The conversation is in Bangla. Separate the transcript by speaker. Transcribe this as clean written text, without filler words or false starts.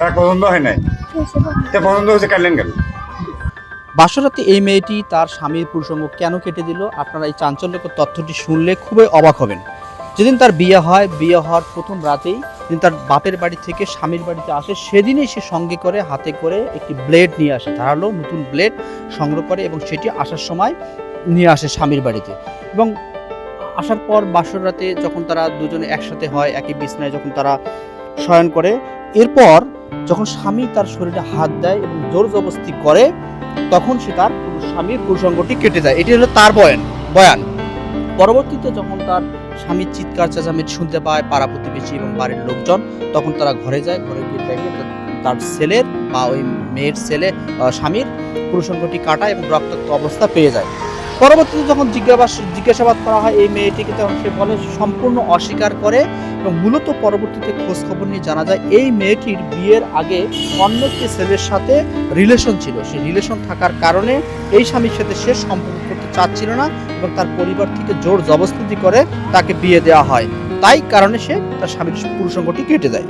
Speaker 1: তার পছন্দ হয় নাই, তা পছন্দ হয়েছে কাটলেন কেন?
Speaker 2: বাসরাতে এই মেয়েটি তার স্বামীর প্রসঙ্গ কেন কেটে দিল, আপনারা এই চাঞ্চল্যকর তথ্যটি শুনলে খুবই অবাক হবেন। যেদিন তার বিয়ে হয়, বিয়ে হওয়ার প্রথম রাতেই যেদিন তার বাপের বাড়ি থেকে স্বামীর বাড়িতে আসে, সেদিনই সে সঙ্গে করে হাতে করে একটি ব্লেড নিয়ে আসে, ধারালো নতুন ব্লেড সংগ্রহ করে এবং সেটি আসার সময় নিয়ে আসে স্বামীর বাড়িতে। এবং আসার পর বাসর রাতে যখন তারা দুজনে একসাথে হয়, একই বিছানায় যখন তারা শয়ন করে, এরপর যখন স্বামী তার শরীরে হাত দেয় এবং জোর জবরদস্তি করে, তখন সে তার স্বামীর প্রসঙ্গটি কেটে যায়। এটি হলো তার বয়ান। পরবর্তীতে যখন তার স্বামীর চিৎকার চেঁচামেচি শুনতে পায় পাড়া প্রতিবেশী এবং বাড়ির লোকজন, তখন তারা ঘরে যায়। ঘরে গিয়ে দেখে তার ছেলের বা ওই মেয়ের ছেলে স্বামীর প্রসঙ্গটি কাটা এবং রক্তাক্ত অবস্থা পেয়ে যায়। পরবর্তীতে যখন জিজ্ঞাসাবাদ করা হয় এই মেয়েটিকে, তখন সে বলে সম্পূর্ণ অস্বীকার করে। এবং মূলত পরবর্তীতে খোঁজ খবর নিয়ে জানা যায় এই মেয়েটির বিয়ের আগে অন্য একটি ছেলের সাথে রিলেশন ছিল। সেই রিলেশন থাকার কারণে এই স্বামীর সাথে সে সম্পর্ক করতে চাচ্ছিল না এবং তার পরিবার থেকে জোর জবরদস্তি করে তাকে বিয়ে দেওয়া হয়। তাই কারণে সে তার স্বামীর প্রসঙ্গটি কেটে দেয়।